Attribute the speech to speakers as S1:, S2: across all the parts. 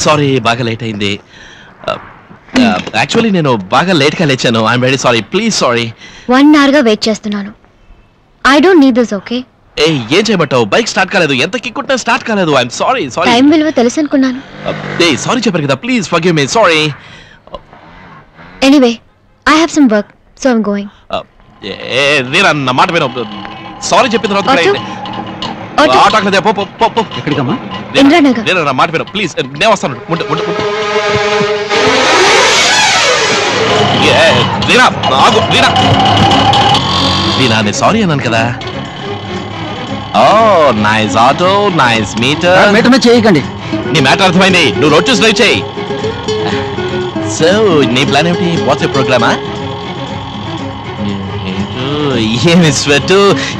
S1: Sorry బాగా late అయింది. Actually నేను బాగా లేట్గా లేచాను. I'm very sorry. Please sorry.
S2: 1 hour గా వెయిట్ చేస్తున్నాను. I don't need this. Okay
S1: ఏం చేయమంటావు? బైక్ స్టార్ట్ కాలేదు. ఎంత కిక్కుంటా స్టార్ట్ కాలేదు. I'm sorry. సారీ.
S2: టైం విలువ తెలుసు అనుకున్నాను.
S1: సారీ చెప్పారు కదా. Please forgive me. Sorry.
S2: Anyway I have some work so I'm going.
S1: Veera నా మాట విను. సారీ చెప్పిన తర్వాత
S3: ఎక్కడికమ్మా?
S1: నేను నా మాట విను ప్లీజ్. నేను వస్తాను. వీరా నేను సారీ అన్నాను కదా. Oh nice auto, nice meter.
S3: Meter చేయకండి.
S1: నీ మ్యాటర్ అర్థమైంది. నువ్వు రోడ్ చూసి డ్రైవ్ చేయి. సో నీ ప్లాన్ ఏమిటి? వాట్స్ ఏ ప్రోగ్రామా? ఏమి స్వెట్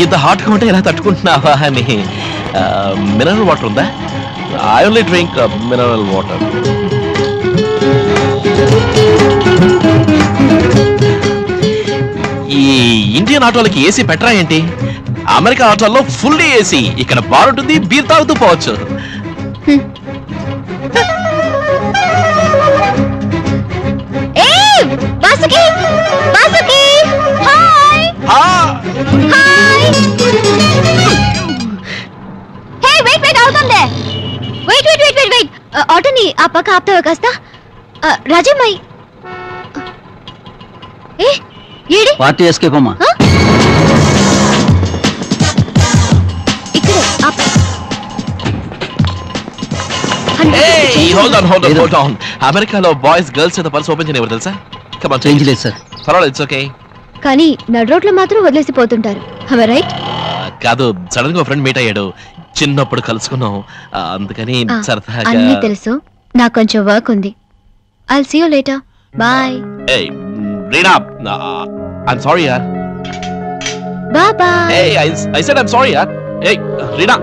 S1: ఇంత హాట్గా ఉంటే ఎలా తట్టుకుంటున్నావా అని. మినరల్ వాటర్ ఉందా? I only drink mineral water. ఈ ఇండియన్ ఆటోలకి ఏసీ పెట్టరా ఏంటి? అమెరికా ఆటోల్లో ఫుల్ ఏసీ. ఇక్కడ బార్ ఉంటుంది, బీర్ తాగుతూ పోవచ్చు.
S2: ఆటోని ఆ పక్క ఆపుతావా కాస్త? రాజమ్మాయి
S3: పార్టీ ఎస్కేప్ అమ్మా.
S1: అమెరికాలో బాయ్స్ గర్ల్స్ పర్స్ ఓపెన్ చేయనివ్వరు తెలుసా?
S3: చేంజ్ లేదు సార్.
S1: పర్వాలేదు, ఇట్స్ ఓకే.
S2: కానీ నడు రోడ్లో మాత్రం వదిలేసిపోతుంటారు. రైట్?
S1: కాదు, సడన్ గా ఫ్రెండ్ మీట్ అయ్యాడు. చిన్నప్పుడు కలుసుకున్నాం, అందుకని సరదాగా.
S2: అన్నీ తెలుసు. నాకు కొంచెం వర్క్ ఉంది. I'll see you later. Bye.
S1: Hey, Reena, I'm sorry, yaar.
S2: Bye bye.
S1: Hey, I said I'm sorry, yaar. Hey, Reena.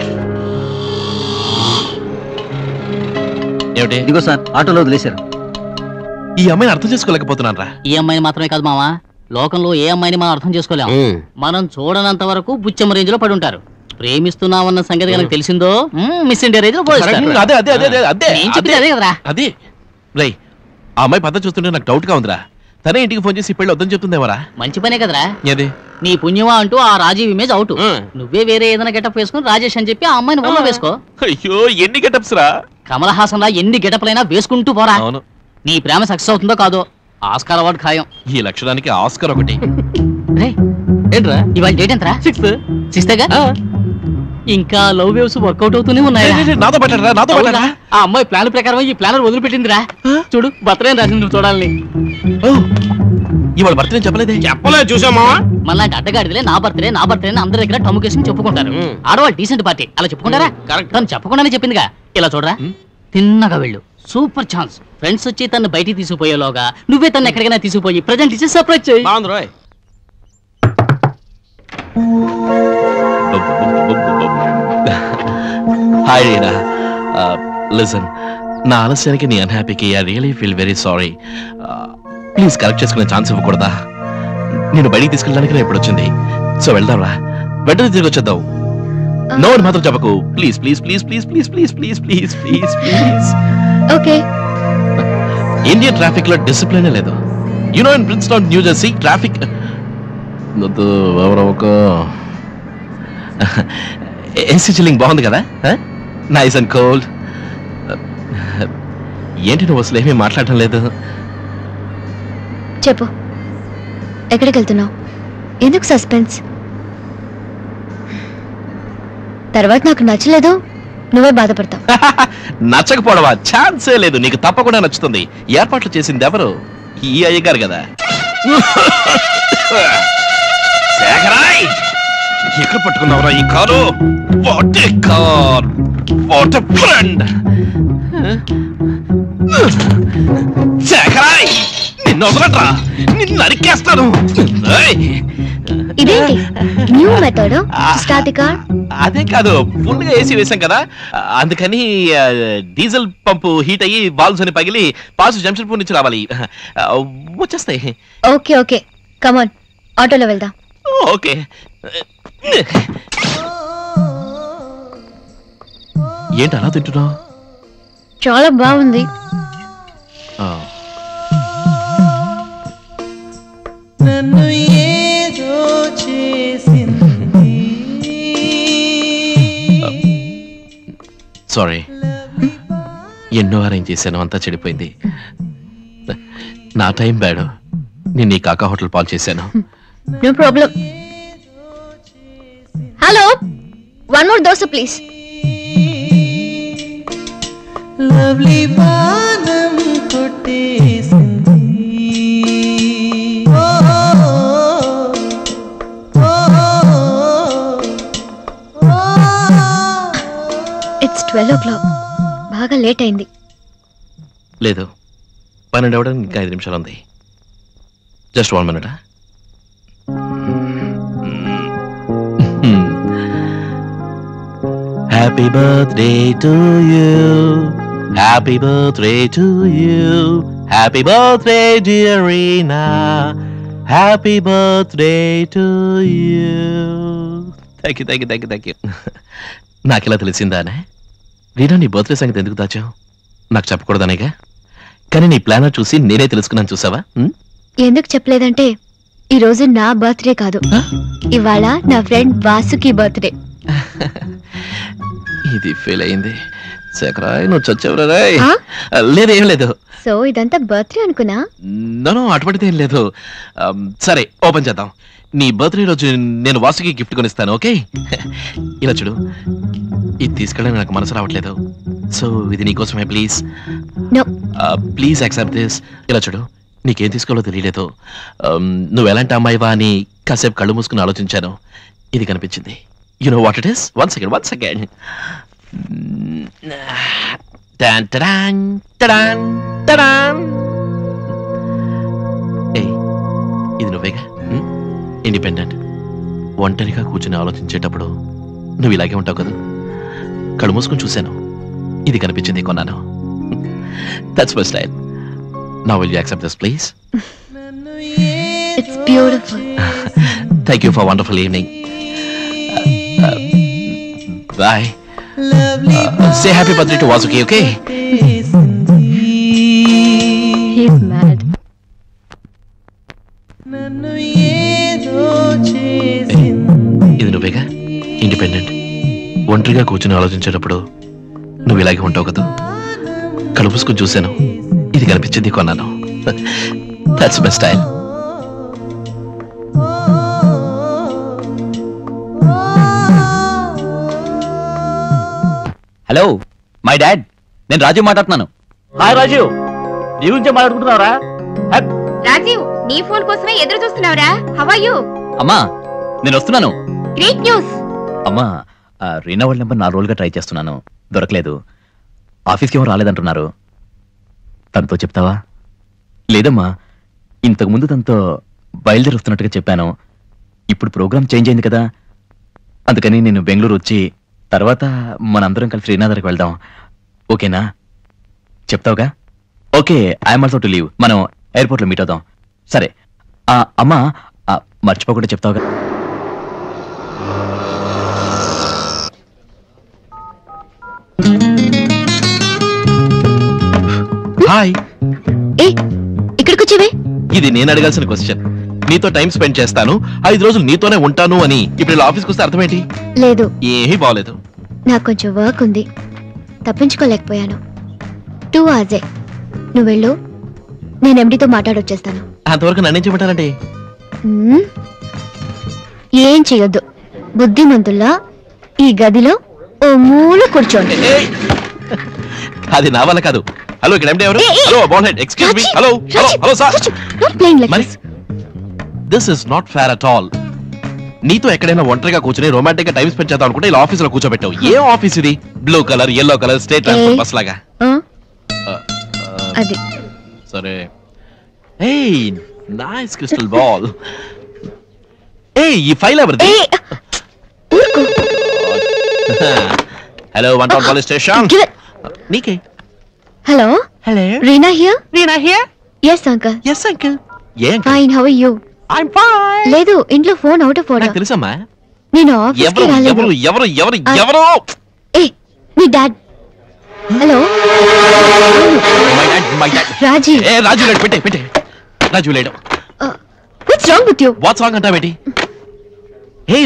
S1: ఏమిటి?
S3: ఇదిగో సార్, ఆటోలో వదిలేశారు.
S1: ఈ అమ్మాయిని అర్థం చేసుకోలేకపోతున్నాను రా.
S4: ఈ అమ్మాయిని మాత్రమే కాదు మావా, లోకంలో ఏ అమ్మాయిని మనం అర్థం చేసుకోలేము. మనం చూడనంత వరకు బుచ్చమ్మ రేంజ్ లో పడి ఉంటారు. ప్రేమిస్తున్నామన్న సంగతి కనుక తెలిసిందో మిస్ ఇండియా రేంజ్ లో పోయిస్తారు. అదే కదరా.
S1: అదే రై, ఆ అమ్మాయి పద్ధతి చూస్తుంటే నాకు డౌట్ గా ఉందిరా. తనే ఇంటికి ఫోన్ చేసి పెళ్ళి వద్దని చెప్తుందేమరా?
S4: మంచి పనే కదరా.
S1: ఏది
S4: నీ పుణ్యమా అంటూ ఆ రాజీవ్ ఇమేజ్ అవుట్. నువ్వే వేరే ఏదైనా గెటప్ వేసుకుని రాజేష్ అని చెప్పి ఆ అమ్మాయిని వల్ల వేసుకో.
S1: అయ్యో ఎన్ని గెటప్స్ రా.
S4: కమల్ హాసన్ లా ఎన్ని గెటప్లైనా వేసుకుంటూ పోరా. నీ ప్రేమ సక్సెస్ అవుతుందో కాదో ఆస్కార్ అవార్డు ఖాయం.
S1: ఈ లక్షణానికి ఆస్కార్ ఒకటి.
S4: ఏంట్రా ఇవాళ డేట్ ఎంతరా? 6th. ఇంకా లవ్ వేవ్స్ వర్కౌట్ అవుతూనే ఉన్నాయి.
S1: నాతో పెట్టరా, నాతో పెట్టరా.
S4: ఆ అమ్మాయి ప్లాన్ ప్రకారం ఈ ప్లానర్ వదిలిపెట్టిందిరా. చూడు బర్త్డే రాసింది చూడాలని.
S1: ఇవాళ బర్త్డే చెప్పలేదే.
S5: చెప్పలేదు చూసామా.
S4: మళ్ళీ అడ్డగాడిదిలే నా బర్త్డే అందరి దగ్గర టమ్ముకేసుకుని చెప్పుకుంటారు. ఆడవాళ్ళు డీసెంట్ పార్టీ అలా చెప్పుకుంటారా? తను చెప్పకుండానే చెప్పిందిగా. ఇలా చూడరా, తిన్నగా వెళ్ళు, సూపర్ ఛాన్స్. ఫ్రెండ్స్ వచ్చి తను బయటికి తీసుకుపోయేలోగా నువ్వే తను ఎక్కడికైనా తీసుకుపోయి ప్రజెంట్ ఇచ్చి సర్ప్రైజ్ చేయి.
S1: హాయ్ రీనా, లిసన్, నా ఆలస్యానికి నీ అన్హ్యాపీకి I really feel very sorry. Please correct చేసుకునే ఛాన్స్ ఇవ్వకూడదా? నేను బయటికి తీసుకెళ్ళడానికి ఇప్పుడు వచ్చింది. సో వెళ్దాం రా, వెంటనే తిరిగి వచ్చేద్దాం. నో అని మాత్రం చెప్పకు please please please please please please please please please please.
S2: Okay.
S1: Indian traffic లో డిసిప్లిన్ లేదు. You know in Princeton new Jersey traffic AC chilling బాగుంది కదా, నైస్ అండ్ కోల్డ్. ఏంటి నువ్వు అసలు ఏమీ మాట్లాడటం లేదు?
S2: చెప్పు, ఎక్కడికి వెళ్తున్నావు? ఎందుకు సస్పెన్స్? తర్వాత నాకు నచ్చలేదు, నువ్వే బాధపడతావు.
S1: నచ్చకపోవడమా? ఛాన్సే లేదు. నీకు తప్పకుండా నచ్చుతుంది. ఏర్పాట్లు చేసింది ఎవరు? ఈ అయ్యగారు కదా. శేఖరాయ్, ఎక్కడ పట్టుకున్నావురా ఈ car? What a car, what a friend. శేఖరాయ్, నిన్ను వదలట్రా, నిన్ను నరికేస్తాను.
S2: ఇదేంటి new method? Start the car.
S1: అదే కాదు, ఫుల్ గా ఏసీ వేసాం కదా, అందుకని డీజిల్ పంపు హీట్ అయ్యి బాల్స్ అని పగిలి పాసు జంషెడ్పూర్ నుంచి రావాలి. వచ్చేస్తాయి.
S2: ఓకే ఓకే, కమ్ ఆన్, ఆటోలో వెళ్దాం.
S1: ఓకే. ఏంటి అలా తింటున్నావు?
S2: చాలా బాగుంది.
S5: నన్ను ఏదో చేసింది.
S1: సారీ, ఎన్నో అరేంజ్ చేశాను, అంతా చెడిపోయింది. నా టైం బ్యాడ్. నేను ఈ కాకా హోటల్ పాలు చేశాను.
S2: No problem. Hello, one more dosa please.
S5: Lovely బాణం కొట్టేసింది.
S2: It's 12 o'clock. బాగా లేట్ అయింది.
S1: లేదు, 12 అవ్వడానికి ఇంకా 5 నిమిషాలు ఉంది. Just 1 minute. Happy birthday to you, happy birthday to you, happy birthday dear Reena, happy birthday to you. Thank you. నాకెలా తెలిసిందానే? రీనా, నీ బర్త్డే సంగతి ఎందుకు దాచావు? నాకు చెప్పకూడదనేగా, కానీ నీ ప్లానర్ చూసి నేనే తెలుసుకున్నాను. చూసావా?
S2: ఎందుకు చెప్పలేదంటే ఈ రోజు నా బర్త్డే కాదు, ఇవాళ నా ఫ్రెండ్ వాసుకి బర్త్డే.
S1: ఇది ఫెయిల్ అయింది. శేఖరాయ్, నువ్వు చచ్చేవరాయ్. లేదు, ఏం లేదు.
S2: సో ఇదంతా బర్త్డే అనుకున్నా?
S1: నో, అటువంటిది ఏం లేదు. సరే, ఓపెన్ చేద్దాం. నీ బర్త్డే రోజు నేను వాసుకి గిఫ్ట్ కొనిస్తాను, ఓకే? ఇలా చూడు, ఇది తీసుకెళ్ళడానికి నాకు మనసు రావట్లేదు. సో ఇది నీకోసమే, please.
S2: No,
S1: please accept this. ఇలా చూడు, నీకేం తీసుకోవాలో తెలియలేదు. నువ్వు ఎలాంటి అమ్మాయివా అని కాసేపు కళ్ళు మూసుకుని ఆలోచించాను. ఇది కనిపించింది. You know what it is? One second. ఇది నువ్వేగా? ఇండిపెండెంట్. ఒంటరిగా కూర్చుని ఆలోచించేటప్పుడు నువ్వు ఇలాగే ఉంటావు కదా. కళ్ళు మూసుకొని చూశాను, ఇది కనిపించింది, కొన్నాను. That's my style. Now will you accept this, please?
S2: it's beautiful.
S1: Thank you for a wonderful evening. Bye. Say happy birthday to Vasuki, okay?
S2: He's mad.
S1: ఇది నువ్వేగా? ఇండిపెండెంట్. ఒంటరిగా కూర్చుని ఆలోచించేటప్పుడు నువ్వు ఇలాగే ఉంటావు కదా. కళ్ళు మూసుకొని చూశాను, ఇది కనిపించింది, కొన్నాను. That's my style.
S3: Hello, my dad. నేను రాజీవ్ మాట్లాడుతున్నాను.
S4: హాయ్ రాజీవ్, నీ గురించే మాట్లాడుకుంటున్నావురా?
S2: రాజీవ్, నీ ఫోన్ కోసమే ఎదురు చూస్తున్నావురా. How are you?
S3: అమ్మా, నేను వస్తున్నాను.
S2: Great news.
S3: అమ్మా, రీనా వాళ్ళ నెంబర్ 4 రోజులుగా ట్రై చేస్తున్నాను, దొరకలేదు. ఆఫీస్కి ఏమో రాలేదంటున్నారు. తనతో చెప్తావా? లేదమ్మా, ఇంతకుముందు తనతో బయలుదేరి వస్తున్నట్టుగా చెప్పాను. ఇప్పుడు ప్రోగ్రామ్ చేంజ్ అయింది కదా, అందుకని నేను బెంగళూరు వచ్చి తర్వాత మనందరం కలిసి రీనా దగ్గరికి వెళ్దాం. ఓకేనా? చెప్తావుగా? Okay, I'm also to leave. మనం ఎయిర్పోర్ట్లో మీట్ అవుదాం. సరే. అమ్మా, మర్చిపోకుండా చెప్తావుగా?
S1: హాయ్.
S2: ఏ, ఇక్కడికి వచ్చేవే?
S1: ఇది నేను అడగాల్సిన క్వశ్చన్. నీతో టైం స్పెండ్ చేస్తాను, 5 రోజులు నీతోనే ఉంటాను అని ఇప్పుడు ఇలా ఆఫీస్కి వస్తే అర్థమేంటి?
S2: లేదు,
S1: ఏమీ బాగలేదు.
S2: నాకు కొంచెం వర్క్ ఉంది, తప్పించుకోలేకపోయాను. 2 hours. నువ్వు వెళ్ళు, నేను ఎండితో మాట్లాడొచ్చేస్తాను.
S1: అంతవరకు నన్నేం చేయమంటారండి?
S2: ఏం చెయ్యొద్దు. బుద్ధిమంతుల్లా ఈ గదిలో ఓ మూల కూర్చోండి.
S1: అది నా వల్ల కాదు. హలో, ఇక్కడ ఎండి ఎవరు? Hello, about head, excuse me. Hello sir. This is not fair at all. నీతో ఎక్కడైనా ఒంటరిగా కూర్చొని రొమాంటిక్ గా టైం స్పెండ్ చేద్దాం అనుకుంటే ఇలా ఆఫీస్ లో కూర్చోబెట్టావు. ఏం ఆఫీస్ ఇది? Blue colour, yellow colour, state transport bus లాగా.
S2: అది
S1: సరే. ఏయ్, నైస్ క్రిస్టల్ బాల్. ఏయ్, ఈ ఫైల్ ఎవరిది? Hello, 1 town police station. నీకే.
S2: Hello.
S1: Hello,
S2: Reena here?
S1: Reena here?
S2: yes uncle.
S1: yes uncle. ఏం?
S2: fine, how are you?
S1: I'm fine.
S2: లేదు, ఇంట్లో ఫోన్ అవుట్ ఆఫ్ ఆర్డర్.
S1: నాకు తెలుసమ్మా.
S2: నేను ఆఫీస్ కి రాలేదు.
S1: ఎవరు?
S2: ఏ, మీ డాడ్. హలో రాజీ.
S1: రాజు లేడు, పెట్టే రాజు లేడు.
S2: What's wrong with you?
S1: What's wrong అంటావేంటి?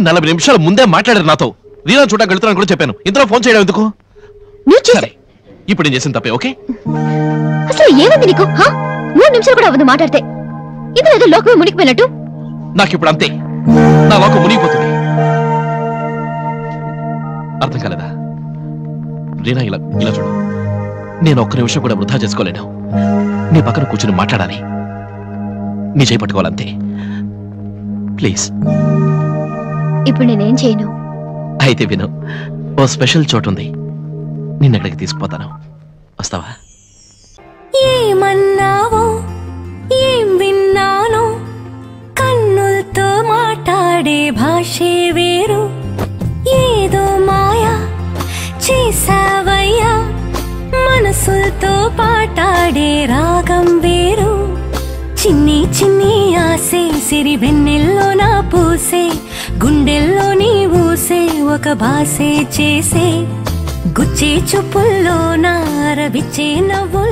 S1: 40 నిమిషాల ముందే మాట్లాడారు నాతో. రీనా చూడడానికి వెళ్తున్నాను కూడా చెప్పాను. ఇంతలో ఫోన్ చేయడం ఎందుకు? సరే, ఇప్పుడు నేను చేసిన తప్పే. ఓకే,
S2: అసలు ఏమైంది నీకు? 3 నిమిషాలు కూడా అవ్వదు మాట్లాడితే. ఇది ఏదో లోకమే మునిగిపోయినట్టు.
S1: నాకు ఇప్పుడు అంతే, నా లోకం మునిగిపోతుంది. అర్థం కాలేదా? రీనా, ఇలా చూడు. నేను ఒక్క నిమిషం కూడా వృధా చేసుకోలేను. నీ పక్కన కూర్చుని మాట్లాడాలి, నీ చేయి పట్టుకోవాలంతే. ప్లీజ్.
S2: ఇప్పుడు నేనేం చేయను.
S1: అయితే విను, ఓ స్పెషల్ చోటు ఉంది, నిన్నక్కడికి తీసుకుపోతాను. వస్తావా?
S6: ఏమన్నావో ఏం విన్నానో, కన్నులతో మాట్లాడే భాషే వేరు. ఏదో మాయా చేసావయ్యా, మనసులతో పాటాడే రాగం వేరు. చిన్ని చిన్ని ఆసే సిరి వెన్నెల్లో నా పూసే, గుండెల్లో నీ ఊసే ఒక భాసే చేసే. గుచ్చే చూపుల్లో నా రవిచ్చే నవ్వుల్లో